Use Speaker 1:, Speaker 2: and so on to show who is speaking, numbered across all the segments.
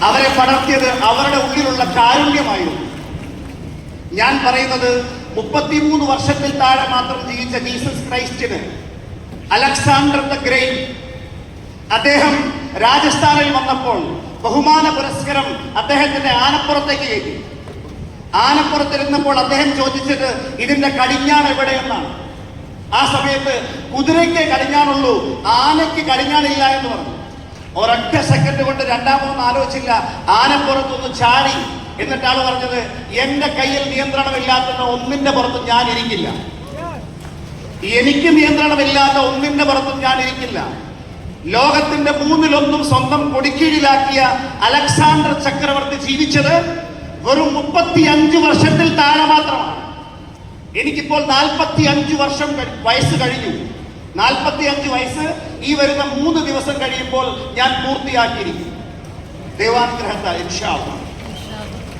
Speaker 1: അവരെ പടർത്തിയത് അവരുടെ ഉള്ളിലുള്ള കാരുണ്യമായിരുന്നു. ഞാൻ പറയുന്നത് 33 വർഷത്തിൽ താഴെ മാത്രം ജീവിച്ച ജീസസ് ക്രൈസ്റ്റിന് അലക്സാണ്ടർ ദ ഗ്രേറ്റ് അദ്ദേഹം രാജസ്ഥാനിൽ വന്നപ്പോൾ ബഹുമാന പുരസ്കാരം അദ്ദേഹത്തിന്റെ ആനപ്പുറത്തേക്ക് കയറ്റി. ആനപ്പുറത്തിരുന്നപ്പോൾ അദ്ദേഹം ചോദിച്ചത് ഇതിന്റെ കടിഞ്ഞാൺ എവിടെയെന്നാണ്. ആ സമയത്ത് കുതിരയ്ക്ക് കടിഞ്ഞാണുള്ളൂ, ആനയ്ക്ക് കടിഞ്ഞാണില്ല എന്ന് പറഞ്ഞു. ഒരൊറ്റ സെക്കൻഡ് കൊണ്ട് രണ്ടാമതൊന്നും ആലോചിച്ചില്ല, ആനപ്പുറത്തൊന്ന് ചാടി. എന്നിട്ട് ആള് പറഞ്ഞത് എന്റെ കയ്യിൽ നിയന്ത്രണമില്ലാത്ത ഒന്നിന്റെ പുറത്തും ഞാൻ ഇരിക്കില്ല, എനിക്ക് നിയന്ത്രണമില്ലാത്ത ഒന്നിന്റെ പുറത്തും ഞാൻ ഇരിക്കില്ല. ലോകത്തിന്റെ 1/3 സ്വന്തം കൊടിക്കീഴിലാക്കിയ അലക്സാണ്ടർ ചക്രവർത്തി ജീവിച്ചത് വെറും 35 വർഷത്തിൽ താഴെ മാത്രമാണ്. എനിക്കിപ്പോൾ 45 വർഷം വയസ്സ് കഴിഞ്ഞു. 45 വയസ്സ് ഈ വരുന്ന 3 ദിവസം കഴിയുമ്പോൾ ഞാൻ പൂർത്തിയാക്കിയിരിക്കും. ദൈവാനുഗ്രഹത്താൽ ഇൻഷാ അല്ലാഹ്.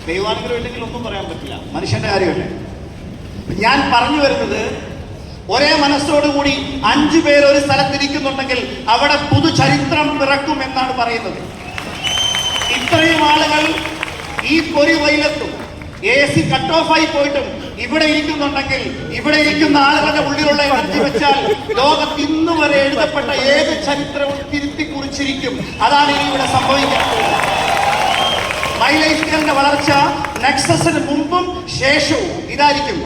Speaker 1: ദൈവാനുഗ്രഹം ഇല്ലെങ്കിൽ ഒന്നും പറയാൻ പറ്റില്ല, മനുഷ്യന്റെ കാര്യമല്ലേ. ഞാൻ പറഞ്ഞു വരുന്നത്, ഒരേ മനസ്സോടുകൂടി 5 പേർ ഒരു സ്ഥലത്തിരിക്കുന്നുണ്ടെങ്കിൽ അവിടെ പുതുചരിത്രം പിറക്കും എന്നാണ് പറയുന്നത്. ഇത്രയും ആളുകൾ ഈ പൊരി വെയിലത്തും AC കട്ട് ഓഫ് ആയി പോയിട്ടും ഇവിടെ ഇരിക്കുന്നുണ്ടെങ്കിൽ, ഇവിടെ ഇരിക്കുന്ന ആളുകളുടെ ഉള്ളിലുള്ള എനർജി വെച്ചാൽ ലോകത്ത് ഇന്നു വരെ എഴുതപ്പെട്ട ഏത് ചരിത്രവും തിരുത്തി കുറിച്ചിരിക്കും. അതാണ് ഇനി ഇവിടെ സംഭവിക്കുന്നത്. മൈ ലൈഫ് സ്റ്റൈലിന്റെ വളർച്ച നെക്സസിന് മുമ്പും ശേഷവും ഇതായിരിക്കും.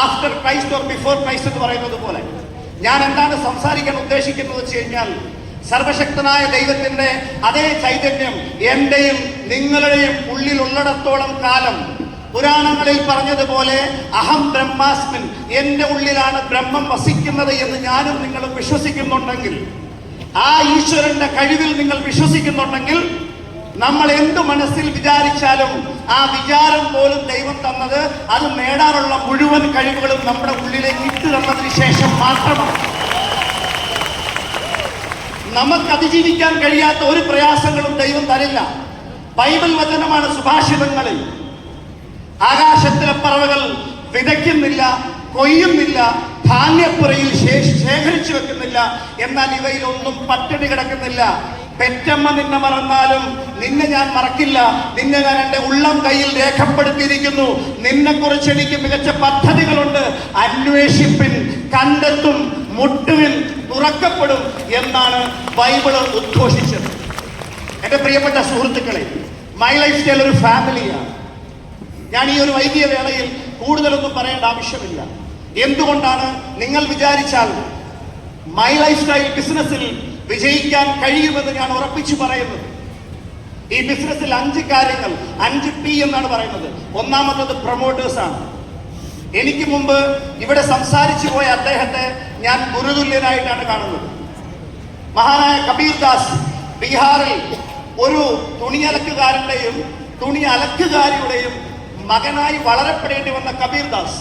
Speaker 1: After Christ or before Christ എന്ന് പറയുന്നത് പോലെ. ഞാൻ എന്താണ് സംസാരിക്കാൻ ഉദ്ദേശിക്കുന്നത് വെച്ച് കഴിഞ്ഞാൽ, സർവശക്തനായ ദൈവത്തിന്റെ അതേ ചൈതന്യം എന്റെയും നിങ്ങളുടെയും ഉള്ളിലുള്ളിടത്തോളം കാലം, പുരാണങ്ങളിൽ പറഞ്ഞതുപോലെ അഹം ബ്രഹ്മാസ്മിൻ, എന്റെ ഉള്ളിലാണ് ബ്രഹ്മം വസിക്കുന്നത് എന്ന് ഞാനും നിങ്ങളും വിശ്വസിക്കുന്നുണ്ടെങ്കിൽ, ആ ഈശ്വരന്റെ കഴിവിൽ നിങ്ങൾ വിശ്വസിക്കുന്നുണ്ടെങ്കിൽ, നമ്മൾ എന്തു മനസ്സിൽ വിചാരിച്ചാലും ആ വിചാരം പോലും ദൈവം തന്നത് അത് നേടാനുള്ള മുഴുവൻ കഴിവുകളും നമ്മുടെ ഉള്ളിലേക്ക് ഇട്ടു തന്നതിന് ശേഷം മാത്രമാണ്. നമുക്ക് അതിജീവിക്കാൻ കഴിയാത്ത ഒരു പ്രയാസങ്ങളും ദൈവം തരില്ല. ബൈബിൾ വചനമാണ് സുഭാഷിതങ്ങളിൽ. ആകാശത്തിലെ പറവകൾ വിതയ്ക്കുന്നില്ല, കൊയ്യുന്നില്ല, ധാന്യപ്പുറയിൽ ശേഖരിച്ചു വെക്കുന്നില്ല, എന്നാൽ ഇവയിലൊന്നും പട്ടിണി കിടക്കുന്നില്ല. പെറ്റമ്മ നിന്നെ മറന്നാലും നിന്നെ ഞാൻ മറക്കില്ല, നിന്നെ ഞാൻ എൻ്റെ ഉള്ളം കയ്യിൽ രേഖപ്പെടുത്തിയിരിക്കുന്നു. നിന്നെ കുറിച്ച് എനിക്ക് മികച്ച പദ്ധതികളുണ്ട്. അന്വേഷിപ്പിൻ, കണ്ടെത്തും, മുട്ടുവിൻ, തുറക്കപ്പെടും എന്നാണ് ബൈബിള് ഉദ്ഘോഷിച്ചത്. എൻ്റെ പ്രിയപ്പെട്ട സുഹൃത്തുക്കളെ, മൈ ലൈഫ് സ്റ്റൈൽ ഒരു ഫാമിലിയാണ്. ഞാൻ ഈ ഒരു വൈകിയ വേളയിൽ കൂടുതലൊന്നും പറയേണ്ട ആവശ്യമില്ല. എന്തുകൊണ്ടാണ്? നിങ്ങൾ വിചാരിച്ചാൽ മൈ ലൈഫ് സ്റ്റൈൽ ബിസിനസ്സിൽ വിജയിക്കാൻ കഴിയുമെന്ന് ഞാൻ ഉറപ്പിച്ചു പറയുന്നത്. ഈ ബിസിനസ്സിൽ 5 കാര്യങ്ങൾ, 5 P എന്നാണ് പറയുന്നത്. ഒന്നാമത്തത് പ്രൊമോട്ടേഴ്സ് ആണ്. എനിക്ക് മുമ്പ് ഇവിടെ സംസാരിച്ചു പോയ അദ്ദേഹത്തെ ഞാൻ ഗുരുതുല്യനായിട്ടാണ് കാണുന്നത്. മഹാനായ കബീർ ദാസ് ബീഹാറിൽ ഒരു തുണിയലക്കുകാരന്റെയും തുണി അലക്കുകാരിയുടെയും മകനായി വളരപ്പെടേണ്ടി വന്ന കബീർ ദാസ്,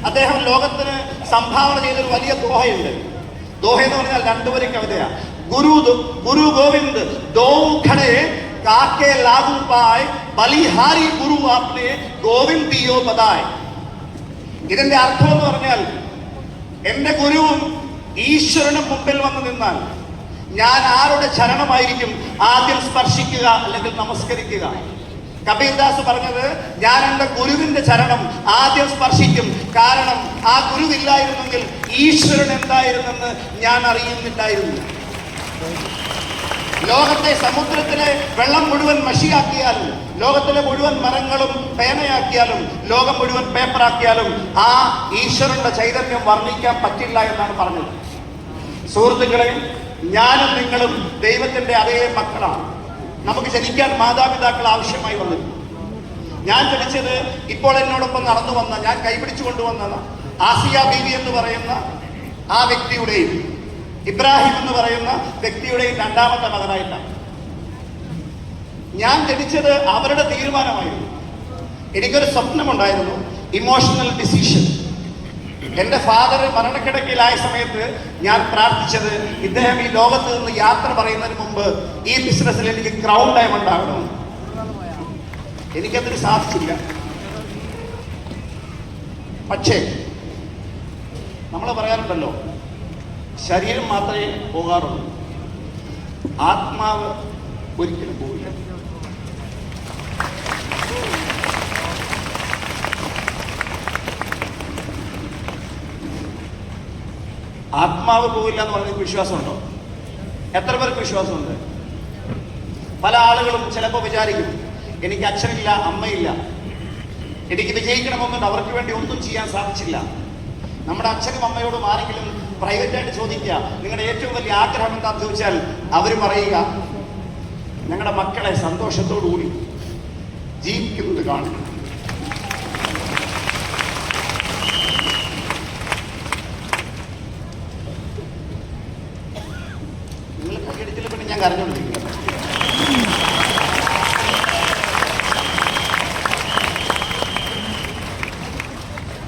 Speaker 1: അദ്ദേഹം ലോകത്തിന് സംഭാവന ചെയ്തൊരു വലിയ ദോഹയുണ്ട്. ദോഹ എന്ന് പറഞ്ഞാൽ 2 വരി കവിതയാണ്. ഗുരു ഗോവിന്ദ് ദോ ഖടേ കാക്കെ ലാഗു പായ് ബലിഹാരി ഗുരു ആപ്നെ ഗോവിന്ദ് ദിയോ ബദായ്. ഇതിന്റെ അർത്ഥം എന്ന് പറഞ്ഞാൽ, എന്റെ ഗുരുവും ഈശ്വരനും മുമ്പിൽ വന്നു നിന്നാൽ ഞാൻ ആരുടെ ചരണമായിരിക്കും ആദ്യം സ്പർശിക്കുക അല്ലെങ്കിൽ നമസ്കരിക്കുക? കബീർദാസ് പറഞ്ഞത്, ഞാൻ എൻ്റെ ഗുരുവിന്റെ ചരണം ആദ്യം സ്പർശിക്കും. കാരണം ആ ഗുരുവില്ലായിരുന്നെങ്കിൽ ഈശ്വരൻ എന്തായിരുന്നെന്ന് ഞാൻ അറിയുന്നില്ലായിരുന്നു. ലോകത്തെ സമുദ്രത്തിലെ വെള്ളം മുഴുവൻ മഷിയാക്കിയാലും, ലോകത്തിലെ മുഴുവൻ മരങ്ങളും പേനയാക്കിയാലും, ലോകം മുഴുവൻ പേപ്പറാക്കിയാലും ആ ഈശ്വരന്റെ ചൈതന്യം വർണ്ണിക്കാൻ പറ്റില്ല എന്നാണ് പറഞ്ഞത്. സുഹൃത്തുക്കളെ, ഞാനും നിങ്ങളും ദൈവത്തിന്റെ അതേ മക്കളാണ്. നമുക്ക് ജനിക്കാൻ മാതാപിതാക്കൾ ആവശ്യമായി വന്നിരുന്നു. ഞാൻ ജനിച്ചത് ഇപ്പോൾ എന്നോടൊപ്പം നടന്നു വന്ന, ഞാൻ കൈപിടിച്ചു കൊണ്ടുവന്ന ആസിയ ബീവി എന്ന് പറയുന്ന ആ വ്യക്തിയുടെയും ഇബ്രാഹിം എന്ന് പറയുന്ന വ്യക്തിയുടെയും 2ാമത്തെ മകനായിട്ടാണ്. ഞാൻ ജനിച്ചത് അവരുടെ തീരുമാനമായിരുന്നു. എനിക്കൊരു സ്വപ്നമുണ്ടായിരുന്നു, ഇമോഷണൽ ഡിസിഷൻ. എൻ്റെ ഫാദർ മരണക്കിടക്കയിലായ സമയത്ത് ഞാൻ പ്രാർത്ഥിച്ചത്, ഇദ്ദേഹം ഈ ലോകത്ത് നിന്ന് യാത്ര പറയുന്നതിന് മുമ്പ് ഈ ബിസിനസ്സിൽ എനിക്ക് ക്രൗൺ ഡയമണ്ട് ആകണം. എനിക്കതിന് സാധിച്ചില്ല. പക്ഷേ നമ്മൾ പറയാറുണ്ടല്ലോ, ശരീരം മാത്രമേ പോകാറുള്ളൂ, ആത്മാവ് ഒരിക്കലും പോകില്ല. ആത്മാവ് പോവില്ല എന്ന് പറഞ്ഞ വിശ്വാസമുണ്ടോ? എത്ര പേർക്ക് വിശ്വാസമുണ്ട്? പല ആളുകളും ചിലപ്പോൾ വിചാരിക്കും, എനിക്ക് അച്ഛനില്ല, അമ്മയില്ല, എനിക്ക് വിജയിക്കണമെന്നുണ്ട്, അവർക്ക് വേണ്ടി ഒന്നും ചെയ്യാൻ സാധിച്ചില്ല. നമ്മുടെ അച്ഛനും അമ്മയോടും ആരെങ്കിലും പ്രൈവറ്റായിട്ട് ചോദിക്കുക, നിങ്ങളുടെ ഏറ്റവും വലിയ ആഗ്രഹം എന്താണെന്ന് ചോദിച്ചാൽ അവർ പറയുക, ഞങ്ങളുടെ മക്കളെ സന്തോഷത്തോടുകൂടി ജീവിക്കുന്നത് കാണുന്നു. നിങ്ങൾ കൈയടിച്ചില്ല, പിന്നെ ഞാൻ കരഞ്ഞുകൊണ്ടിരിക്കുന്നത്.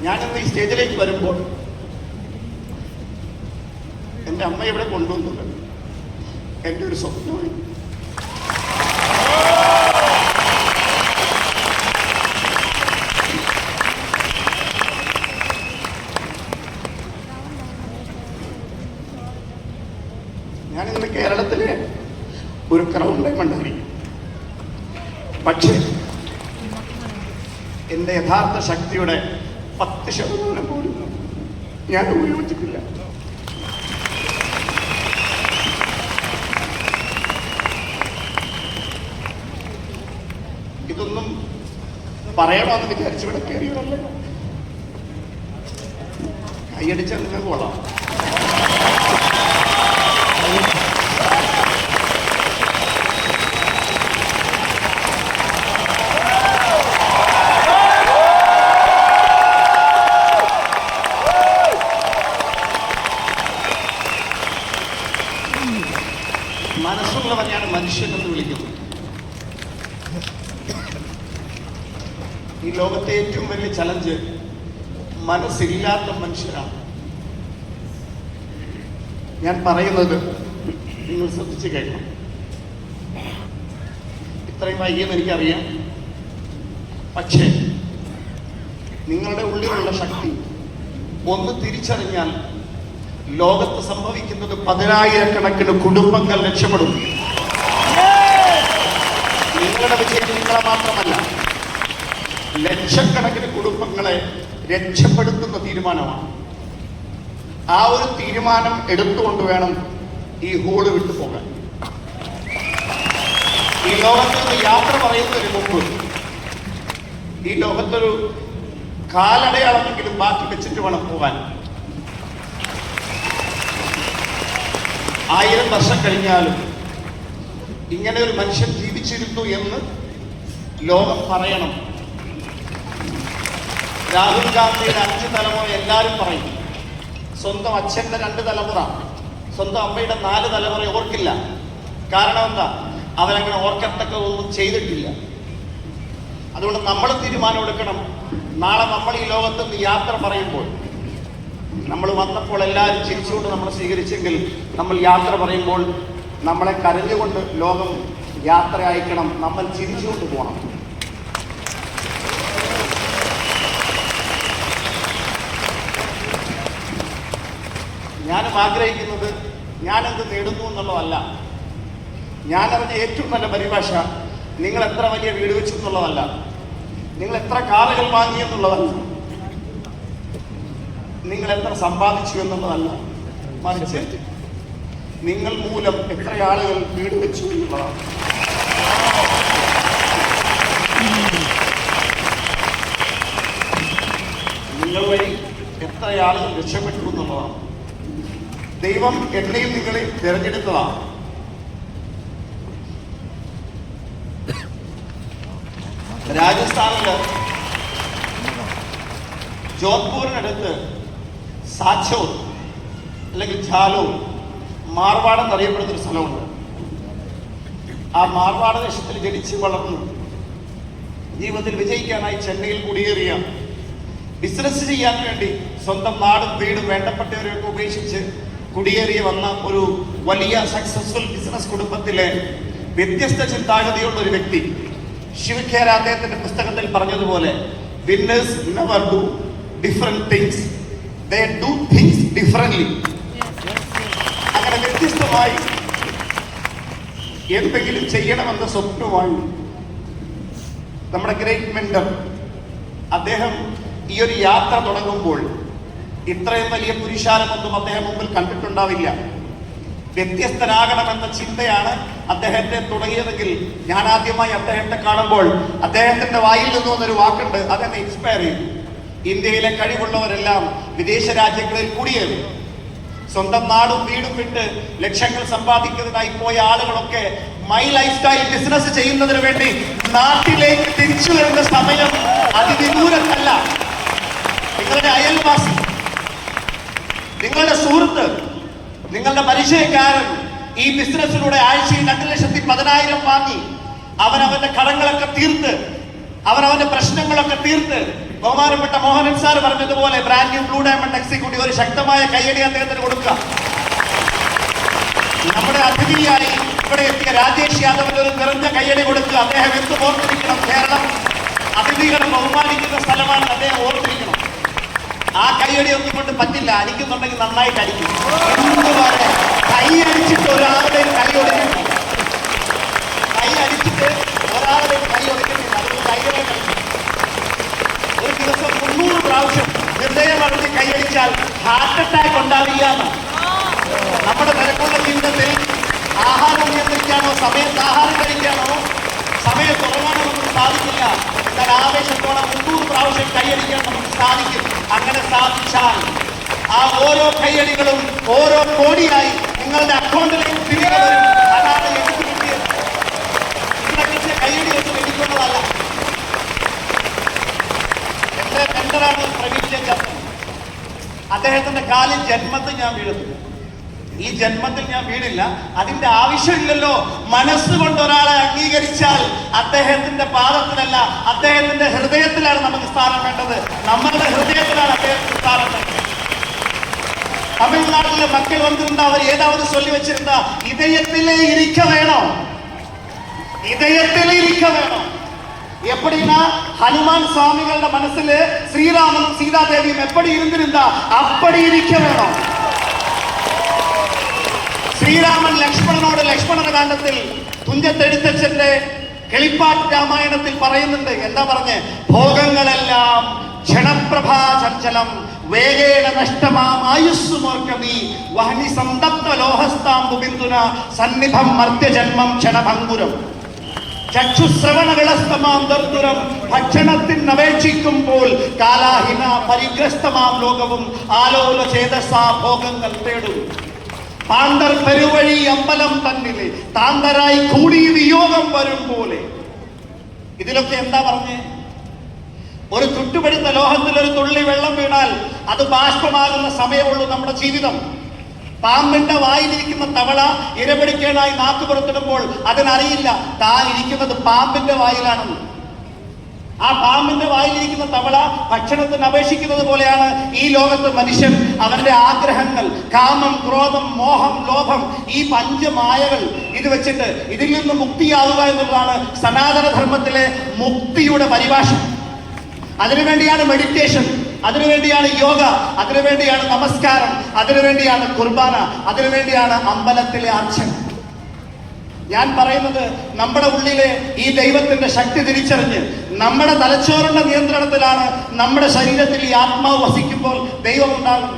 Speaker 1: ഞാനിന്ന് ഈ സ്റ്റേജിലേക്ക് വരുമ്പോൾ എൻ്റെ അമ്മ ഇവിടെ കൊണ്ടുവന്നത് എൻ്റെ ഒരു സ്വപ്നമാണ്. ഞാനിന്ന് കേരളത്തിലെ ഒരു ക്രൗൺ ഡയമണ്ട് ആയിരിക്കും, പക്ഷേ എൻ്റെ യഥാർത്ഥ ശക്തിയുടെ 10% പോലും ഞാൻ ഉപയോഗിച്ചിട്ടില്ല. ഇതൊന്നും പറയണമെന്ന് വിചാരിച്ചു ഇവിടെ കയറിയതല്ല. കൈയടിച്ചാൽ നിങ്ങൾക്ക് കൊള്ളാം. മനസ്സുള്ളവരെയാണ് മനുഷ്യൻ എന്ന് വിളിക്കുന്നത്. ഈ ലോകത്തെ ഏറ്റവും വലിയ ചലഞ്ച് മനസ്സില്ലാത്ത മനുഷ്യരാണ്. ഞാൻ പറയുന്നത് നിങ്ങൾ ശ്രദ്ധിച്ച് കേൾക്കണം. ഇത്രയും വൈകിയെന്ന് എനിക്കറിയാം, പക്ഷേ നിങ്ങളുടെ ഉള്ളിലുള്ള ശക്തി ഒന്ന് തിരിച്ചറിഞ്ഞാൽ ലോകത്ത് സംഭവിക്കുന്നത് 10,000-കണക്കിന് കുടുംബങ്ങൾ രക്ഷപ്പെടും. നിങ്ങളുടെ വിജയം നിങ്ങളെ മാത്രമല്ല, ലക്ഷക്കണക്കിന് കുടുംബങ്ങളെ രക്ഷപ്പെടുത്തുന്ന തീരുമാനമാണ്. ആ ഒരു തീരുമാനം എടുത്തുകൊണ്ട് വേണം ഈ ഹോള് വിട്ടു പോകാൻ. ഈ ലോകത്ത് നിന്ന് യാത്ര പറയുന്നതിന് മുമ്പ് ഈ ലോകത്തൊരു കാലടയാളമെങ്കിലും ബാക്കി വെച്ചിട്ട് വേണം പോകാൻ. 1000 വർഷം കഴിഞ്ഞാലും ഇങ്ങനെ ഒരു മനുഷ്യൻ ജീവിച്ചിരുന്നു എന്ന് ലോകം പറയണം. രാഹുൽ ഗാന്ധിയുടെ 5 തലമുറ എല്ലാവരും പറയും. സ്വന്തം അച്ഛൻ്റെ 2 തലമുറ, സ്വന്തം അമ്മയുടെ 4 തലമുറ ഓർക്കില്ല. കാരണം എന്താ? അവരങ്ങനെ ഓർക്കത്തക്ക ഒന്നും ചെയ്തിട്ടില്ല. അതുകൊണ്ട് നമ്മൾ തീരുമാനമെടുക്കണം. നാളെ നമ്മൾ ഈ ലോകത്ത് നിന്ന് യാത്ര പറയുമ്പോൾ, നമ്മൾ വന്നപ്പോൾ എല്ലാവരും ചിരിച്ചുകൊണ്ട് നമ്മൾ സ്വീകരിച്ചെങ്കിൽ, നമ്മൾ യാത്ര പറയുമ്പോൾ നമ്മളെ കരഞ്ഞുകൊണ്ട് ലോകം യാത്ര അയക്കണം. നമ്മൾ ചിരിച്ചുകൊണ്ട് പോകണം. ഞാനും ആഗ്രഹിക്കുന്നത് ഞാനെന്ത് നേടുന്നു എന്നുള്ളതല്ല. ഞാനറിഞ്ഞ ഏറ്റവും നല്ല പരിഭാഷ നിങ്ങൾ എത്ര വലിയ വീട് വെച്ചു എന്നുള്ളതല്ല, നിങ്ങൾ എത്ര കാറുകൾ വാങ്ങി എന്നുള്ളതല്ല, നിങ്ങൾ എത്ര സമ്പാദിച്ചു എന്നുള്ളതല്ല, മറിച്ച് നിങ്ങൾ മൂലം എത്ര ആളുകൾ വീട് വെച്ചു എന്നുള്ളതാണ്. നിങ്ങൾ വഴി എത്ര ആളുകൾ രക്ഷപ്പെട്ടു എന്നുള്ളതാണ്. ദൈവം എന്നെയും നിങ്ങളെ തിരഞ്ഞെടുത്തതാണ്. രാജസ്ഥാനില് ജോധ്പൂരിനടുത്ത് സാച്ചോർ അല്ലെങ്കിൽ ഝാലോർ മാർവാഡ് എന്നറിയപ്പെടുന്നൊരു സ്ഥലമുണ്ട്. ആ മാർവാഡ് ദേശത്തിൽ ജനിച്ച് വളർന്നു ജീവിതത്തിൽ വിജയിക്കാനായി ചെന്നൈയിൽ കുടിയേറിയ, ബിസിനസ് ചെയ്യാൻ വേണ്ടി സ്വന്തം നാടും വീടും വേണ്ടപ്പെട്ടവരെയൊക്കെ ഉപേക്ഷിച്ച് കുടിയേറി വന്ന ഒരു വലിയ സക്സസ്ഫുൾ ബിസിനസ് കുടുംബത്തിലെ വ്യത്യസ്ത ചിന്താഗതിയുള്ള ഒരു വ്യക്തി. ശിവഖേര അദ്ദേഹത്തിന്റെ പുസ്തകത്തിൽ പറഞ്ഞതുപോലെ, winners never do different things, they do things differently. അങ്ങനെ വ്യത്യസ്തമായി എന്തെങ്കിലും ചെയ്യണമെന്ന സ്വപ്നമായി നമ്മുടെ ഗ്രേറ്റ് മെന്റർ അദ്ദേഹം ഈ ഒരു യാത്ര തുടങ്ങുമ്പോൾ ഇത്രയും വലിയ പുരുഷാരമൊന്നും അദ്ദേഹം മുമ്പിൽ കണ്ടിട്ടുണ്ടാവില്ല. വ്യത്യസ്തനാകണമെന്ന ചിന്തയാണ് അദ്ദേഹത്തെ തുടങ്ങിയതെങ്കിൽ ഞാൻ ആദ്യമായി അദ്ദേഹത്തെ കാണുമ്പോൾ അദ്ദേഹത്തിന്റെ വായിൽ നിന്ന് വന്നൊരു വാക്കുണ്ട്, അതെന്നെ ഇൻസ്പയർ ചെയ്തു. ഇന്ത്യയിലെ കഴിവുള്ളവരെല്ലാം വിദേശ രാജ്യങ്ങളിൽ കുടിയേറി സ്വന്തം നാടും വീടും വിട്ട് ലക്ഷങ്ങൾ സമ്പാദിക്കുന്നതിനായി പോയ ആളുകളൊക്കെ മൈ ലൈഫ് സ്റ്റൈൽ ബിസിനസ് ചെയ്യുന്നതിന് വേണ്ടി നാട്ടിലേക്ക് തിരിച്ചു വരുന്ന സമയം അതിവിദൂരത്തല്ല. നിങ്ങളുടെ അയൽവാസി, നിങ്ങളുടെ സുഹൃത്ത്, നിങ്ങളുടെ പരിചയക്കാരൻ ഈ ബിസിനസ്സിലൂടെ ആഴ്ചയിൽ 2,10,000 വാങ്ങി അവനവന്റെ കടങ്ങളൊക്കെ തീർത്ത് അവനവന്റെ പ്രശ്നങ്ങളൊക്കെ തീർത്ത് ബഹുമാനപ്പെട്ട മോഹനൻ സാർ പറഞ്ഞതുപോലെ brand new blue diamond executive ഒരു ശക്തമായ കയ്യടി അദ്ദേഹത്തിന് കൊടുക്കുക. നമ്മുടെ അതിഥിയായി ഇവിടെ എത്തിയ രാജേഷ് യാദവിന് ഒരു നിറഞ്ഞ കയ്യടി കൊടുക്കുക. അദ്ദേഹം എന്ത് ഓർത്തിരിക്കണം, കേരളം അതിഥികളെ ബഹുമാനിക്കുന്ന സ്ഥലമാണ്, അദ്ദേഹം ഓർത്തിരിക്കണം. ആ കൈയടി ഒന്നും കൊണ്ട് പറ്റില്ല, അടിക്കുന്നുണ്ടെങ്കിൽ നന്നായിട്ട് അടിക്കും. എന്തുവരെ കൈ അടിച്ചിട്ട് ഒരാളുടെയും കൈ ഒടിക്കുന്നില്ല, കൈ അടിച്ചിട്ട് ഒരാളുടെയും കൈ ഒടിക്കുന്നില്ല. അതുകൊണ്ട് കൈകളെ കളിക്കും. ഒരു ദിവസം 300 പ്രാവശ്യം ഹൃദയം അടഞ്ഞ് കൈയടിച്ചാൽ ഹാർട്ട് അറ്റാക്ക് ഉണ്ടാവില്ല എന്നാണ്. നമ്മുടെ തിരക്കുള്ള ജീവിതത്തിൽ ആഹാരം നിയന്ത്രിക്കാനോ സമയത്ത് ആഹാരം കഴിക്കാനോ സമയത്ത് ഉറങ്ങാനോ നമുക്ക് സാധിക്കില്ല. എന്നാൽ ആവേശത്തോടെ 300 പ്രാവശ്യം കൈയടിക്കാൻ നമുക്ക് സാധിക്കും. അങ്ങനെ സാധിച്ചാൽ ആ ഓരോ കൈയടികളും ഓരോ കോടിയായി നിങ്ങളുടെ അക്കൗണ്ടിലേക്ക് തിരികെ വരും. അതാണ് എനിക്ക് കിട്ടിയത്. ഇതിനെക്കുറിച്ച് കൈയടി വെച്ച് ലഭിക്കുന്നതല്ല. എന്റെ മെന്ററാണ് പ്രവീൺ ജേക്കബ്. അദ്ദേഹത്തിന്റെ കാലിൽ ജന്മത്തിൽ ഞാൻ വീഴുന്നു. ഈ ജന്മത്തിൽ ഞാൻ വീണില്ല, അതിന്റെ ആവശ്യമില്ലല്ലോ. മനസ്സുകൊണ്ട് ഒരാളെ അംഗീകരിച്ചാൽ അദ്ദേഹത്തിന്റെ പാദത്തിലല്ല, അദ്ദേഹത്തിന്റെ ഹൃദയത്തിലാണ് നമുക്ക് സ്ഥാനം വേണ്ടത്. നമ്മളുടെ ഹൃദയത്തിലാണ് അദ്ദേഹത്തിന് സ്ഥാനം വേണ്ടത്. തമിഴ്നാട്ടിലെ മക്കൾ വന്നിരുന്ന അവർ ഏതാവത് ചൊല്ലി വെച്ചിരുന്ന இதயத்திலே இருக்க வேணும், இதயத்திலே இருக்க வேணும். எப்படின்னா ஹனுமான் சுவாமிகளோட மனசுல ஸ்ரீராமனும் சீதாதேவியும் எப்படி இருந்திருந்தா அப்படி இருக்க வேணும். ശ്രീരാമൻ ലക്ഷ്മണനോട് ലക്ഷ്മണകാന്ഡത്തിൽ തുഞ്ചത്തെഴുത്തച്ഛന്റെ കിളിപ്പാട്ട് രാമായണത്തിൽ പറയുന്നുണ്ട്. എന്താ പറഞ്ഞ്? ഭോഗങ്ങളെല്ലാം ക്ഷണപ്രഭാ ചഞ്ചലം വേഗേന നഷ്ടമാം ആയുസ്സുമോർക്കമീ വഹ്നി സന്തപ്ത ലോഹസ്താംബു ബിന്ദുന സന്നിഭം മർത്യജന്മം ക്ഷണഭംഗുരം ചക്ഷുശ്രവണവിളസ്തമാം ദർദുരം ഭക്ഷണത്തിനപേക്ഷിക്കുമ്പോൾ കാലാഹിന പരിഗ്രസ്തമാം ലോകവും ആലോല ചേതസാ ഭോഗങ്ങൾ തേടും. പാണ്ടർ പെരുവഴി അമ്പലം തന്നിലെ താന്തരായി കൂടി വിയോഗം വരും പോലെ. ഇതിലൊക്കെ എന്താ പറഞ്ഞേ? ഒരു ചുട്ടുപഴുത്ത ലോഹത്തിൽ ഒരു തുള്ളി വെള്ളം വീണാൽ അത് ബാഷ്പമാകുന്ന സമയമുള്ളൂ നമ്മുടെ ജീവിതം. പാമ്പിന്റെ വായിലിരിക്കുന്ന തവള ഇരപിടിക്കാനായി നാക്ക് പുറത്തിടുമ്പോൾ അതിനറിയില്ല താൻ ഇരിക്കുന്നത് പാമ്പിന്റെ വായിലാണെന്ന്. ആ പാമ്പിന്റെ വായിലിരിക്കുന്ന തവള ഭക്ഷണത്തിന് അപേക്ഷിക്കുന്നത് പോലെയാണ് ഈ ലോകത്ത് മനുഷ്യൻ അവന്റെ ആഗ്രഹങ്ങൾ, കാമം, ക്രോധം, മോഹം, ലോഭം, ഈ 5 മായകൾ ഇത് വെച്ചിട്ട് ഇതിൽ നിന്ന് മുക്തിയാവുക എന്നുള്ളതാണ് സനാതനധർമ്മത്തിലെ മുക്തിയുടെ പരിഭാഷ. അതിനുവേണ്ടിയാണ് മെഡിറ്റേഷൻ, അതിനുവേണ്ടിയാണ് യോഗ, അതിനുവേണ്ടിയാണ് നമസ്കാരം, അതിനുവേണ്ടിയാണ് കുർബാന, അതിനുവേണ്ടിയാണ് അമ്പലത്തിലെ അർച്ചന. ഞാൻ പറയുന്നത് നമ്മുടെ ഉള്ളിലെ ഈ ദൈവത്തിന്റെ ശക്തി തിരിച്ചറിഞ്ഞ് നമ്മുടെ തലച്ചോറിന്റെ നിയന്ത്രണത്തിലാണ് നമ്മുടെ ശരീരത്തിൽ ഈ ആത്മാവ് വസിക്കുമ്പോൾ ദൈവം ഉണ്ടാകുന്നത്.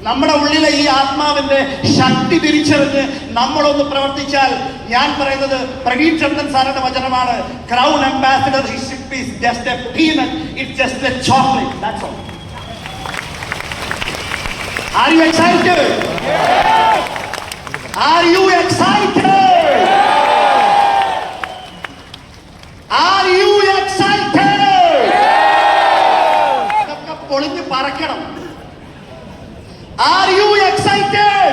Speaker 1: നമ്മുടെ ഉള്ളിലെ ഈ ആത്മാവിന്റെ ശക്തി തിരിച്ചറിഞ്ഞ് നമ്മളൊന്ന് പ്രവർത്തിച്ചാൽ, ഞാൻ പറയുന്നത് പ്രവീൺ ചന്ദ്രൻ സാറിന്റെ വചനമാണ്, crown ambassadorship is just a peanut, it's just a chocolate, that's all. Are you excited? Are you excited? Are you excited? ഇതൊക്കെ പൊളിഞ്ഞ് പറക്കണം. Are you excited?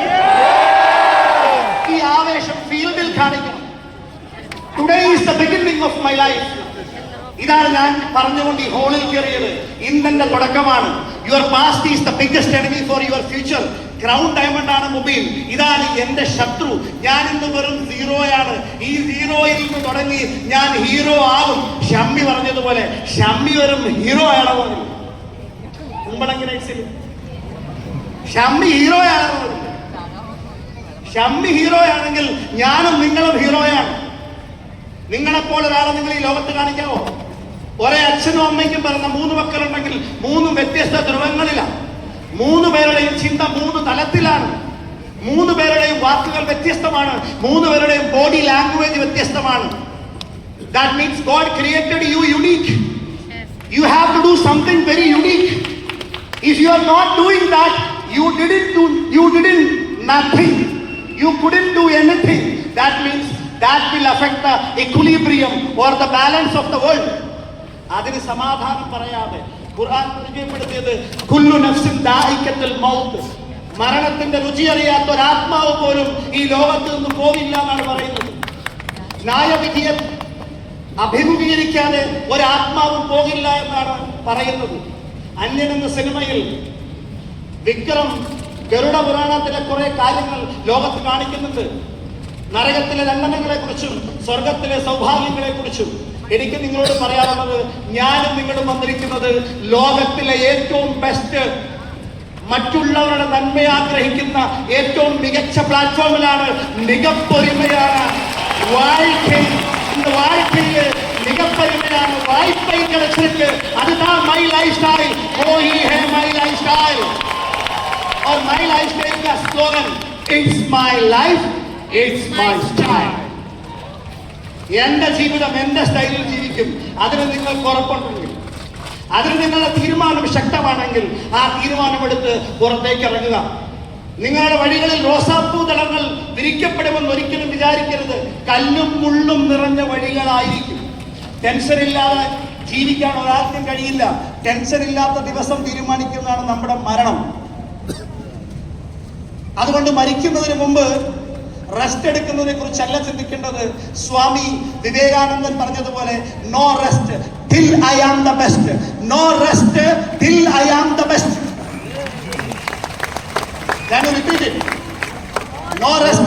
Speaker 1: ഈ ആവേശം ഫീൽഡിൽ കാണിക്കണം. Today is the beginning of my life. ഇതാണ് ഞാൻ പറഞ്ഞുകൊണ്ട് ഈ ഹോളിൽ കയറിയത്. ഇന്നെന്റെ തുടക്കമാണ്. Your past is the biggest enemy for your future. Crown diamond ആണ് മൊബൈൽ. ഇതാണ് എന്റെ ശത്രു. ഞാൻ ഇന്ന് വെറും സീറോയാണ്. ഈ സീറോയിൽ നിന്ന് തുടങ്ങി ഞാൻ ഹീറോ ആകും. ഷമ്മി പറഞ്ഞതുപോലെ ഷമ്മി വെറും ഹീറോ ആണോ? കുമ്പളങ്ങനെ ഷമ്മി ഹീറോയാണോ? ഷമ്മി ഹീറോയാണെങ്കിൽ ഞാനും നിങ്ങളും ഹീറോയാണ്. നിങ്ങളെപ്പോലെ ഒരാളെ നിങ്ങൾ ഈ ലോകത്ത് കാണിക്കാമോ? ഒരേ അച്ഛനും അമ്മയ്ക്കും പറഞ്ഞ 3 മക്കളുണ്ടെങ്കിൽ 3 വ്യത്യസ്ത ധ്രുവങ്ങളിലാണ്. 3 പേരുടെയും ചിന്ത 3 തലത്തിലാണ്. 3 പേരുടെയും വാക്കുകൾ വ്യത്യസ്തമാണ്. 3 പേരുടെയും ബോഡി ലാംഗ്വേജ് വ്യത്യസ്തമാണ്. That means God created you unique. You have to do something very unique. If you are not doing that, you didn't nothing. You couldn't do anything. That means that will affect the equilibrium or the balance of the world. അതിന് സമാധാനം പറയാതെ ഖുർആൻ പരിചയപ്പെടുത്തിയത് കുല്ലു നഫ്സിൻ ദാഇഖത്തുൽ mouth, മരണത്തിന്റെ രുചി അറിയാത്ത ഒരു ആത്മാവ് പോലും ഈ ലോകത്ത് നിന്ന് പോവില്ല എന്നാണ് പറയുന്നത്. ന്യായവിധിയെ അഭിമുഖീകരിക്കാതെ ഒരാത്മാവും പോകില്ല എന്നാണ് പറയുന്നത്. അന്യൻ എന്ന സിനിമയിൽ വിക്രം ഗരുഡ പുരാണത്തിലെ കുറെ കാര്യങ്ങൾ ലോകത്ത് കാണിക്കുന്നുണ്ട്. നരകത്തിലെ ദണ്ഡനങ്ങളെ കുറിച്ചും സ്വർഗത്തിലെ സൗഭാഗ്യങ്ങളെ കുറിച്ചും. എനിക്ക് നിങ്ങളോട് പറയാനുള്ളത്, ഞാനും നിങ്ങളും വന്നിരിക്കുന്നത് ലോകത്തിലെ ഏറ്റവും ബെസ്റ്റ്, മറ്റുള്ളവരുടെ നന്മ ആഗ്രഹിക്കുന്ന ഏറ്റവും മികച്ച പ്ലാറ്റ്ഫോമിലാണ്. മികപ്പൊരുമയാണ് வாழ்க்கையில மிகப்பெருமையான வாய்ப்பை கிடைச்சிருக்கு. அதுதான் மை லைஃப் ஸ்டைல். वो ही है மை लाइफ स्टाइल. और மை लाइफ स्टाइल का slogan it's my life it's my style. എന്റെ ജീവിതം എന്റെ സ്റ്റൈലിൽ ജീവിക്കും. അതിന് നിങ്ങൾക്ക് ഉറപ്പുണ്ടെങ്കിൽ, അതിന് നിങ്ങളുടെ തീരുമാനം ശക്തമാണെങ്കിൽ ആ തീരുമാനമെടുത്ത് പുറത്തേക്ക് ഇറങ്ങുക. നിങ്ങളുടെ വഴികളിൽ റോസാപ്പൂ ദളങ്ങൾ വിരിക്കപ്പെടുമെന്ന് ഒരിക്കലും വിചാരിക്കരുത്. കല്ലും മുള്ളും നിറഞ്ഞ വഴികളായിരിക്കും. ടെൻഷൻ ഇല്ലാതെ ജീവിക്കാൻ ഒരാൾക്കും കഴിയില്ല. ടെൻഷൻ ഇല്ലാത്ത ദിവസം തീരുമാനിക്കുന്നതാണ് നമ്മുടെ മരണം. അതുകൊണ്ട് മരിക്കുന്നതിന് മുമ്പ് റെസ്റ്റ് എടുക്കുന്നതിനെ കുറിച്ചല്ല ചിന്തിക്കേണ്ടത്. സ്വാമി വിവേകാനന്ദൻ പറഞ്ഞതുപോലെ, no rest till I am the best. No rest till I am the best. Can you repeat it? No rest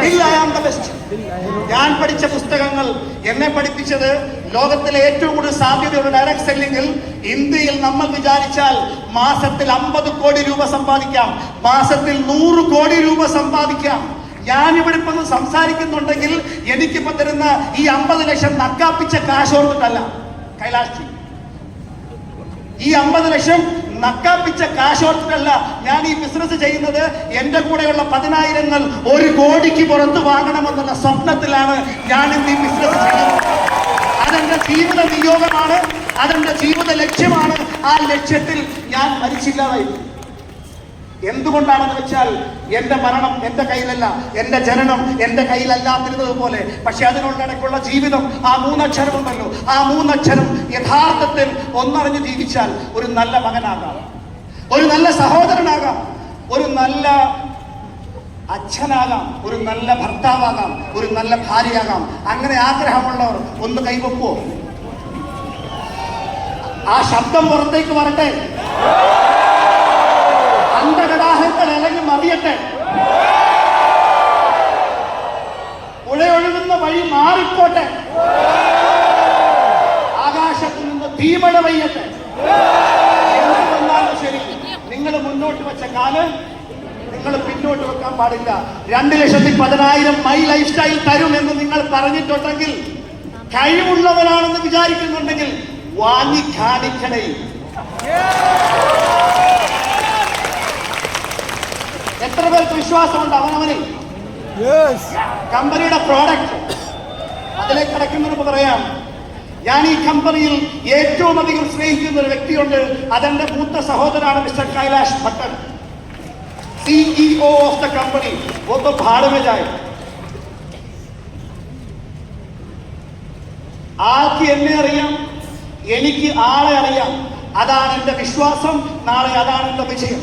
Speaker 1: till I am the best. ഞാൻ പഠിച്ച പുസ്തകങ്ങൾ എന്നെ പഠിപ്പിച്ചത് ലോകത്തിലെ ഏറ്റവും കൂടുതൽ സാധ്യതയുള്ള ഡയറക്ട് സെല്ലിംഗിൽ ഇന്ത്യയിൽ നമ്മൾ വിചാരിച്ചാൽ മാസത്തിൽ 50 കോടി രൂപ സമ്പാദിക്കാം, മാസത്തിൽ 100 കോടി രൂപ സമ്പാദിക്കാം. ഞാനിവിടെ ഇപ്പൊ സംസാരിക്കുന്നുണ്ടെങ്കിൽ എനിക്കിപ്പോ തരുന്ന ഈ 50 ലക്ഷം നക്കാപ്പിച്ച കാശ് ഓർത്തിട്ടല്ല കൈലാഷ്. ഈ 50 ലക്ഷം നക്കാപ്പിച്ച കാശോർത്തിട്ടല്ല ഞാൻ ഈ ബിസിനസ് ചെയ്യുന്നത്. എന്റെ കൂടെയുള്ള 10,000 1 കോടിക്ക് പുറത്ത് വാങ്ങണമെന്നുള്ള സ്വപ്നത്തിലാണ് ഞാൻ ഇന്ന് ഈ ബിസിനസ് ചെയ്യുന്നത്. അതെന്റെ ജീവിത നിയോഗമാണ്, അതെന്റെ ജീവിത ലക്ഷ്യമാണ്. ആ ലക്ഷ്യത്തിൽ ഞാൻ മരിച്ചില്ലാതായി. എന്തുകൊണ്ടാണെന്ന് വെച്ചാൽ എന്റെ മരണം എന്റെ കയ്യിലല്ല, എന്റെ ജനനം എന്റെ കയ്യിലല്ലാതിരുന്നത് പോലെ. പക്ഷെ അതിനുള്ളിടയ്ക്കുള്ള ജീവിതം, ആ 3 അക്ഷരമുണ്ടല്ലോ, ആ 3 അക്ഷരം യഥാർത്ഥത്തിൽ ഒന്നറിഞ്ഞ് ജീവിച്ചാൽ ഒരു നല്ല മകനാകാം, ഒരു നല്ല സഹോദരനാകാം, ഒരു നല്ല അച്ഛനാകാം, ഒരു നല്ല ഭർത്താവാകാം, ഒരു നല്ല ഭാര്യയാകാം. അങ്ങനെ ആഗ്രഹമുള്ളവർ ഒന്ന് കൈവെക്കുവോ? ആ ശബ്ദം പുറത്തേക്ക് വരട്ടെ. അന്ധകടാഹങ്ങൾ ഇറങ്ങി മറിയട്ടെ. പുഴയൊഴുകുന്ന വഴി മാറിപ്പോട്ടെ. ആകാശത്ത് നിന്ന് തീമഴ പെയ്യട്ടെ. എന്ത് വന്നാലും ശരി, നിങ്ങൾ മുന്നോട്ട് വെച്ച കാല് നിങ്ങൾ പിന്നോട്ട് വെക്കാൻ പാടില്ല. 2,10,000 മൈ ലൈഫ് സ്റ്റൈൽ തരും എന്ന് നിങ്ങൾ പറഞ്ഞിട്ടുണ്ടെങ്കിൽ, കഴിവുള്ളവരാണെന്ന് വിചാരിക്കുന്നുണ്ടെങ്കിൽ വാങ്ങി കാണിക്കണേ. എത്ര പേർക്ക് വിശ്വാസമുണ്ട് അവനവനിൽ? കമ്പനിയുടെ പ്രോഡക്റ്റ് അതിലേക്ക് കിടക്കുന്നതിന് പറയാം, ഞാൻ ഈ കമ്പനിയിൽ ഏറ്റവും അധികം സ്നേഹിക്കുന്ന ഒരു വ്യക്തിയുണ്ട്. അതെന്റെ മൂത്ത സഹോദരനാണ് Mister Kailash Bhattan, CEO of the company. वो तो भाड़ में जाए. ആൾക്ക് എന്നെ അറിയാം, എനിക്ക് ആളെ അറിയാം. അതാണ് എന്റെ വിശ്വാസം. നാളെ അതാണ് എന്റെ വിജയം.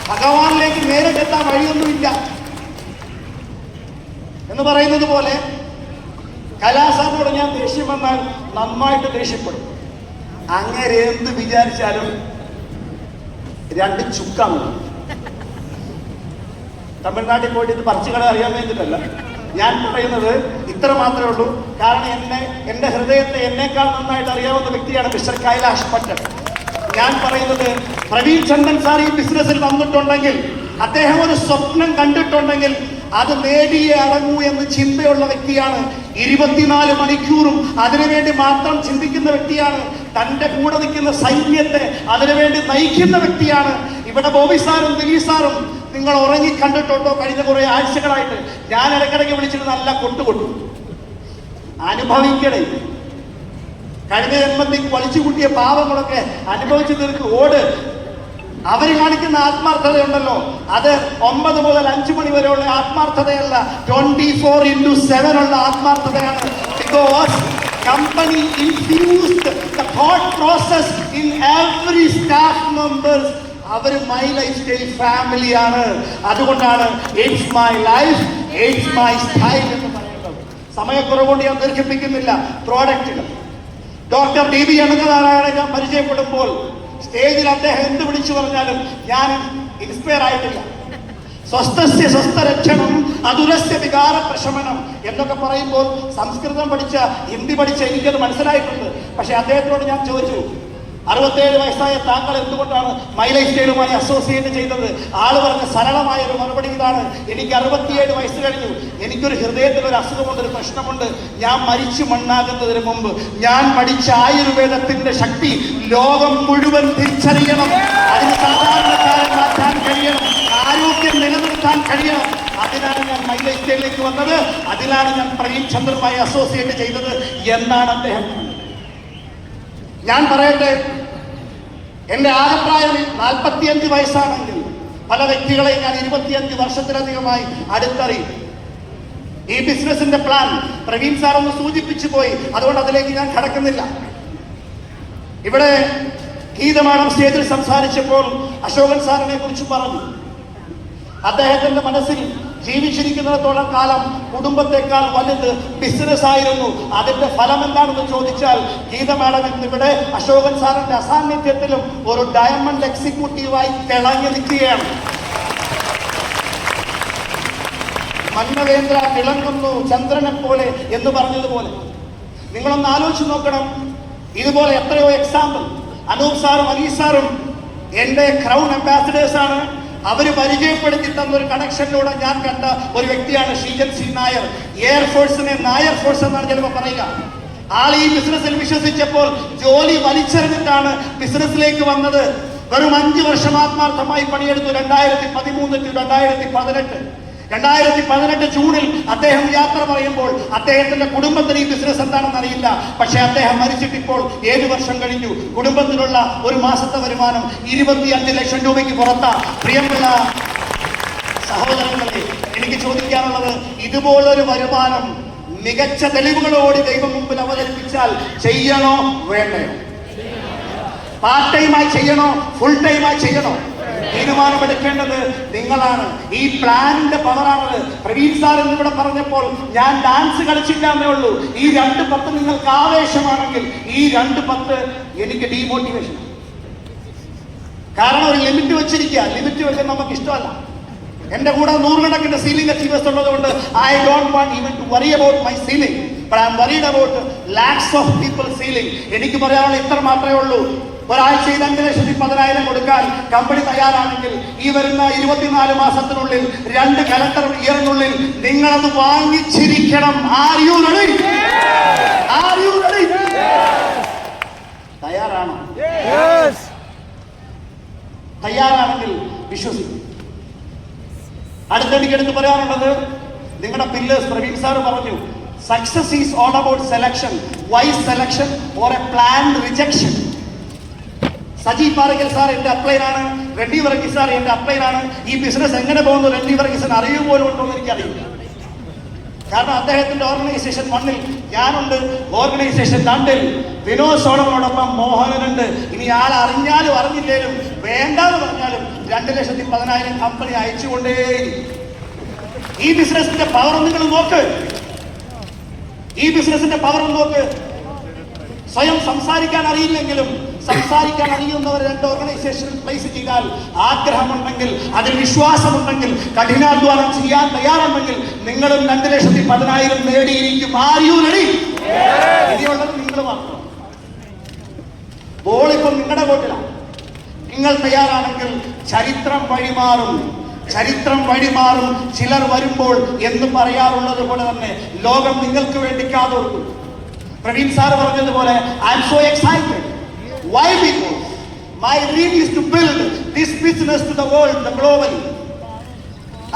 Speaker 1: ഭഗവാനിലേക്ക് നേരിട്ടെത്താൻ വഴിയൊന്നുമില്ല എന്ന് പറയുന്നത് പോലെ കലാസാറിനോട് ഞാൻ ദേഷ്യം വന്നാൽ നന്നായിട്ട് ദേഷ്യപ്പെടും. അങ്ങനെ എന്ത് വിചാരിച്ചാലും 2 ചുക്കാണ്. തമിഴ്നാട്ടിൽ പോയിട്ട് ഇത് പറിച്ചുകളെ അറിയാൻ വേണ്ടിയിട്ടല്ല ഞാൻ പറയുന്നത്, ഇത്ര മാത്രമേ ഉള്ളൂ. കാരണം എന്റെ ഹൃദയത്തെ എന്നേക്കാൾ നന്നായിട്ട് അറിയാവുന്ന വ്യക്തിയാണ് മിസ്റ്റർ കൈലാഷ് ഭട്ടൻ. ഞാൻ പറയുന്നത്, പ്രവീൺ ചന്ദൻ സാർ ഈ ബിസിനസ്സിൽ വന്നിട്ടുണ്ടെങ്കിൽ, അദ്ദേഹം ഒരു സ്വപ്നം കണ്ടിട്ടുണ്ടെങ്കിൽ അത് നേടിയേ അടങ്ങൂ എന്ന് ചിന്തയുള്ള വ്യക്തിയാണ്. 24 മണിക്കൂറും അതിനുവേണ്ടി മാത്രം ചിന്തിക്കുന്ന വ്യക്തിയാണ്. തൻ്റെ കൂടെ നിൽക്കുന്ന സൈന്യത്തെ അതിനുവേണ്ടി നയിക്കുന്ന വ്യക്തിയാണ്. ഇവിടെ ബോബി സാറും ദിലീപ് സാറും നിങ്ങൾ ഉറങ്ങി കണ്ടിട്ടുണ്ടോ? കഴിഞ്ഞ കുറെ ആഴ്ചകളായിട്ട് ഞാൻ ഇടയ്ക്കിടയ്ക്ക് വിളിച്ചിട്ട് നല്ല കൊണ്ടുകൊണ്ടു അനുഭവിക്കണേ. കഴിഞ്ഞ ജന്മത്തിൽ വലിച്ചു കൂട്ടിയ പാവങ്ങളൊക്കെ അനുഭവിച്ചു തീർക്ക് ഓട്. അവർ കാണിക്കുന്ന ആത്മാർത്ഥതയുണ്ടല്ലോ, അത് 9 മുതൽ 5 മണി വരെയുള്ള ആത്മാർത്ഥതയല്ല, 24/7 ഉള്ള ആത്മാർത്ഥതയാണ്. Because company infused the thought process in every staff members. അവർ മൈ ലൈഫ് സ്റ്റൈൽ ഫാമിലിയാണ്. അതുകൊണ്ടാണ് it's my life it's my style എന്ന് പറയുന്നത്. സമയക്കുറവുകൊണ്ട് ഞാൻ ദീർഘിപ്പിക്കുന്നില്ല. പ്രോഡക്റ്റുകൾ ഡോക്ടർ DB അനന്തനാരായണനെ ഞാൻ പരിചയപ്പെടുമ്പോൾ സ്റ്റേജിൽ അദ്ദേഹം എന്ത് വിളിച്ചു പറഞ്ഞാലും ഞാൻ ഇൻസ്പയർ ആയിട്ടില്ല. സ്വസ്ഥസ്യ സ്വസ്ഥരക്ഷണം അതുരസ്യ വികാര പ്രശമനം എന്നൊക്കെ പറയുമ്പോൾ സംസ്കൃതം പഠിച്ച ഹിന്ദി പഠിച്ച എനിക്കത് മനസ്സിലായിട്ടുണ്ട്. പക്ഷെ അദ്ദേഹത്തോട് ഞാൻ ചോദിച്ചു, 67 വയസ്സായ താങ്കൾ എന്തുകൊണ്ടാണ് മൈ ലൈഫ് സ്റ്റൈലുമായി അസോസിയേറ്റ് ചെയ്തത്? ആള് പറഞ്ഞ സരളമായ ഒരു മറുപടി ഇതാണ്: എനിക്ക് 67 വയസ്സ് കഴിഞ്ഞു, എനിക്കൊരു ഹൃദയത്തിനൊരു അസുഖമുണ്ട്, ഒരു പ്രശ്നമുണ്ട്. ഞാൻ മരിച്ചു മണ്ണാകുന്നതിന് മുമ്പ് ഞാൻ പഠിച്ച ആയുർവേദത്തിന്റെ ശക്തി ലോകം മുഴുവൻ തിരിച്ചറിയണം. അതിന് സാധാരണക്കാരൻ മാറ്റാൻ കഴിയണം, ആരോഗ്യം നിലനിർത്താൻ കഴിയണം. അതിനാണ് ഞാൻ മൈ ലൈഫ് സ്റ്റൈലിലേക്ക് വന്നത്, അതിലാണ് ഞാൻ പ്രവീൺ ചന്ദ്രനുമായി അസോസിയേറ്റ് ചെയ്തത് എന്നാണ് അദ്ദേഹം. ഞാൻ പറയട്ടെ, എൻ്റെ ആകപ്രായം 45 വയസ്സാണെങ്കിൽ പല വ്യക്തികളെ ഞാൻ 25 വർഷത്തിലധികമായി അടുത്തറിയും. ഈ ബിസിനസിന്റെ പ്ലാൻ പ്രവീൺ സാർ ഒന്ന് സൂചിപ്പിച്ചു പോയി, അതുകൊണ്ട് അതിലേക്ക് ഞാൻ കടക്കുന്നില്ല. ഇവിടെ ഗീത മാഡം സ്റ്റേജിൽ സംസാരിച്ചപ്പോൾ അശോകൻ സാറിനെ കുറിച്ച് പറഞ്ഞു. അദ്ദേഹത്തിന്റെ മനസ്സിൽ ജീവിച്ചിരിക്കുന്നിടത്തോളം കാലം കുടുംബത്തെക്കാൾ വലുത് ബിസിനസ് ആയിരുന്നു. അതിന്റെ ഫലം എന്താണെന്ന് ചോദിച്ചാൽ ഗീത മാഡം ഇന്നിവിടെ അശോകൻ സാറിന്റെ അസാന്നിധ്യത്തിലും ഒരു ഡയമണ്ട് എക്സിക്യൂട്ടീവായി തിളങ്ങി നിൽക്കുകയാണ്. മന്മവേന്ദ്ര തിളങ്ങുന്നു ചന്ദ്രനെ പോലെ എന്ന് പറഞ്ഞതുപോലെ നിങ്ങളൊന്ന് ആലോചിച്ച് നോക്കണം. ഇതുപോലെ എത്രയോ എക്സാമ്പിൾ. അനൂപ് സാറും അലീസ് സാറും എൻ്റെ ക്രൗൺ അംബാസിഡേഴ്സ് ആണ്. അവര് പരിചയപ്പെടുത്തി തന്നൊരു കണക്ഷനിലൂടെ ഞാൻ കണ്ട ഒരു വ്യക്തിയാണ് ഷീജൻ സി നായർ. എയർഫോഴ്സിനെ നായർ ഫോഴ്സ് എന്നാണ് ചിലപ്പോൾ പറയുക. ആൾ ഈ ബിസിനസ്സിൽ വിശ്വസിച്ചപ്പോൾ ജോലി വലിച്ചെറിഞ്ഞിട്ടാണ് ബിസിനസ്സിലേക്ക് വന്നത്. വെറും 5 വർഷം ആത്മാർത്ഥമായി പണിയെടുത്തു. 2013 to 2018. 2018 ജൂണിൽ അദ്ദേഹം യാത്ര പറയുമ്പോൾ അദ്ദേഹത്തിന്റെ കുടുംബത്തിന് ഈ ബിസിനസ് എന്താണെന്ന് അറിയില്ല. പക്ഷെ അദ്ദേഹം മരിച്ചിട്ടിപ്പോൾ 7 വർഷം കഴിഞ്ഞു. കുടുംബത്തിലുള്ള ഒരു മാസത്തെ വരുമാനം 25 ലക്ഷം രൂപയ്ക്ക് പുറത്താ. പ്രിയമുള്ള സഹോദരങ്ങളെ, എനിക്ക് ചോദിക്കാനുള്ളത്, ഇതുപോലൊരു വരുമാനം മികച്ച തെളിവുകളോട് ദൈവം മുമ്പിൽ അവതരിപ്പിച്ചാൽ ചെയ്യണോ വേണ്ടയോ? പാർട്ട് ടൈമായി ചെയ്യണോ ഫുൾ ടൈമായി ചെയ്യണോ? തീരുമാനമെടുക്കേണ്ടത് നിങ്ങളാണ്. ഈ പ്ലാനിന്റെ പവറാണത്. പ്രവീൺ സാർ എന്നിവിടെ പറഞ്ഞപ്പോൾ ഞാൻ ഡാൻസ് കളിച്ചില്ല എന്നേ ഉള്ളൂ. ഈ 2:10 നിങ്ങൾക്ക് ആവേശമാണെങ്കിൽ ഈ 2:10 എനിക്ക് ഡീമോട്ടിവേഷൻ. കാരണം ഒരു ലിമിറ്റ് വെച്ചിരിക്കുക. ലിമിറ്റ് വെക്കാൻ നമുക്ക് ഇഷ്ടമല്ല. എന്റെ കൂടെ 100 കണക്കിന്റെ സീലിംഗ് അച്ചീവേഴ്സ് ഉള്ളതുകൊണ്ട് I don't want even to worry about my ceiling, but I am worried about lakhs of people ceiling. എനിക്ക് പറയാനുള്ള ഇത്ര മാത്രമേ ഉള്ളൂ. ഒരാഴ്ചയിൽ 5,10,000 കൊടുക്കാൻ കമ്പനി തയ്യാറാണെങ്കിൽ ഈ വരുന്ന 24 മാസത്തിനുള്ളിൽ 2 കലണ്ടർ ഇയറിനുള്ളിൽ നിങ്ങളത് വാങ്ങിച്ചിരിക്കണം. Are you ready? Are you ready? തയ്യാറാണോ? തയ്യാറാണെങ്കിൽ വിശ്വസിക്കും. അടുത്തെനിക്കെടുത്ത് പറയാനുള്ളത്, നിങ്ങളുടെ പില്ലേഴ്സ് പ്രവീൺ സാർ പറഞ്ഞു, success is all about selection, wise selection or a planned rejection. Saji Parakkal sir എന്റെ അപ്ലൈനാണ്, റെഡ്ഡി വർഗീസ് സാർ എന്റെ അപ്ലൈനാണ്. ഈ ബിസിനസ് എങ്ങനെ പോകുന്നു റെഡ്ഡി വർഗീസിന് അറിയു പോലും ഉണ്ടോ എന്ന് എനിക്കറിയില്ല. കാരണം അദ്ദേഹത്തിന്റെ ഓർഗനൈസേഷൻ 1-ൽ ഞാനുണ്ട്, ഓർഗനൈസേഷൻ 2-ൽ വിനോദ് സോളമനോടൊപ്പം മോഹനനുണ്ട്. ഇനി ആൾ അറിഞ്ഞാലും അറിഞ്ഞില്ലേലും വേണ്ടാന്ന് പറഞ്ഞാലും 2,10,000 കമ്പനി അയച്ചുകൊണ്ടേ. ഈ ബിസിനസിന്റെ പവർ നിങ്ങൾ നോക്ക്. ഈ ബിസിനസിന്റെ പവർ നോക്ക്. സ്വയം സംസാരിക്കാൻ അറിയില്ലെങ്കിലും സംസാരിക്കാൻ അറിയുന്നവർ 2 ഓർഗനൈസേഷൻ പ്ലേസ് ചെയ്താൽ, ആഗ്രഹമുണ്ടെങ്കിൽ, അതിൽ വിശ്വാസമുണ്ടെങ്കിൽ, കഠിനാധ്വാനം ചെയ്യാൻ തയ്യാറുണ്ടെങ്കിൽ നിങ്ങളും 2,10,000 നേടിയിരിക്കും. R you ready? ഇനിയുള്ളത് നിങ്ങൾ മാത്രം. ബോൾ ഇപ്പം നിങ്ങളുടെ കോട്ടിലാണ്. നിങ്ങൾ തയ്യാറാണെങ്കിൽ ചരിത്രം വഴിമാറും. ചരിത്രം വഴിമാറും ചിലർ വരുമ്പോൾ എന്ന് പറയാറുള്ളത് പോലെ തന്നെ ലോകം നിങ്ങൾക്ക് വേണ്ടി കാതോർക്കും. പ്രവീൺ സാർ പറഞ്ഞതുപോലെ I am so excited. Why? Because my dream is to build this business to the world, the globally.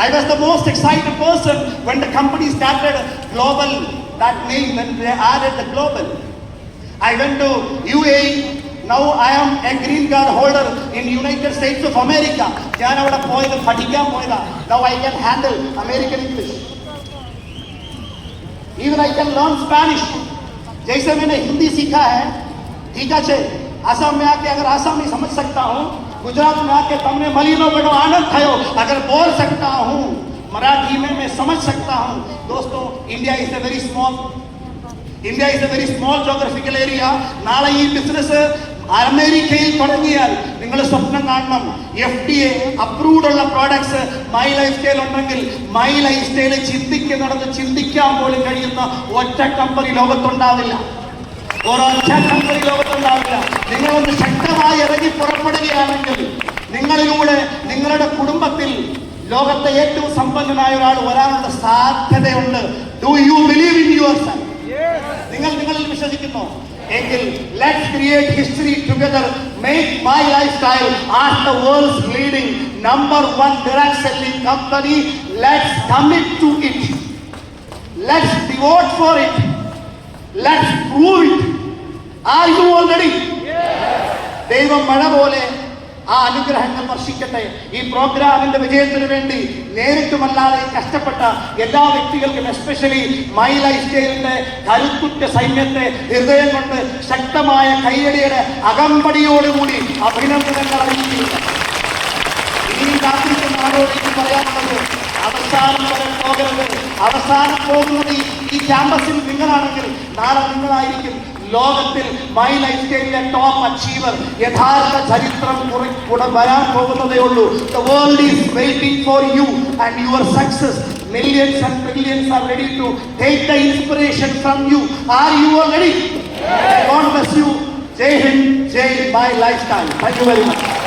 Speaker 1: I was the most excited person when the company started global, that name, when they added the global. I went to UAE. Now I am a green card holder in United States of America. ഞാൻ അവിടെ പോയത് പഠിക്കാൻ പോയതാ. Now I can handle American English. Even I can learn Spanish. जैसे मैंने हिंदी सीखा है, ठीक है, आसाम में आके अगर आसामी समझ सकता हूँ, गुजरात में आके तमने मलिनो बड़ो आनंद थयो अगर बोल सकता हूँ, मराठी में मैं समझ सकता हूँ. दोस्तों, India is a very small geographical area. നാളെ ഈ ബിസിനസ് അമേരിക്കയിൽ തുടങ്ങിയാൽ നിങ്ങൾ സ്വപ്നം കാണണം. FDA അപ്രൂവ്ഡ് ഉള്ള പ്രോഡക്ട്സ് മൈ ലൈഫ് സ്റ്റൈൽ ഉണ്ടെങ്കിൽ മൈ ലൈഫ് സ്റ്റൈൽ ചിന്തിക്കാൻ പോലും കഴിയുന്ന ഒറ്റ കമ്പനി ലോകത്തുണ്ടാവില്ല. ഒരൊറ്റ കമ്പനി ലോകത്തുണ്ടാവില്ല. നിങ്ങളൊന്ന് ശക്തമായി ഇറങ്ങി പുറപ്പെടുകയാണെങ്കിൽ നിങ്ങളിലൂടെ നിങ്ങളുടെ കുടുംബത്തിൽ ലോകത്തെ ഏറ്റവും സമ്പന്നനായ ഒരാൾ വരാനുള്ള സാധ്യതയുണ്ട്. Do you believe in your self? നിങ്ങളിൽ വിശ്വസിക്കുന്നു എങ്കിൽ let's create history together. Make my life style as the world's leading number 1 direct selling company. Let's commit to it. Let's devote for it. Let's prove it. Are you all ready? ദൈവം മഴ പോലെ ആ അനുഗ്രഹങ്ങൾ വർഷിക്കട്ടെ. ഈ പ്രോഗ്രാമിന്റെ വിജയത്തിന് വേണ്ടി നേരിട്ടുമല്ലാതെ കഷ്ടപ്പെട്ട എല്ലാ വ്യക്തികൾക്കും, എസ്പെഷ്യലി മൈ ലൈഫ് സ്റ്റൈലിന്റെ കരുത്തുറ്റ സൈന്യത്തെ ഹൃദയം കൊണ്ട് ശക്തമായ കയ്യടിയുടെ അകമ്പടിയോടുകൂടി അഭിനന്ദനങ്ങൾ അറിയിക്കുന്നു. ഇനി കാത്തിരിക്കുന്ന ആളോട് എനിക്ക് പറയാനുള്ളത്, അവസാനം വരെ പോകരുത്. അവസാനം പോകുന്നത് ഈ ക്യാമ്പസിൽ നിങ്ങളാണെങ്കിൽ നാളെ നിങ്ങളായിരിക്കും ലോകത്തിൽ മൈ ലൈഫ് സ്റ്റൈലിലെ ടോപ്പ് അച്ചീവർ. യഥാർത്ഥ ചരിത്രം വരാൻ പോകുന്നതേ ഉള്ളൂ. The world is waiting for you and your success. Millions and billions are ready to take the inspiration from you. Are you all ready? God bless you. Jai Hind, Jai My Lifestyle. Thank you very much.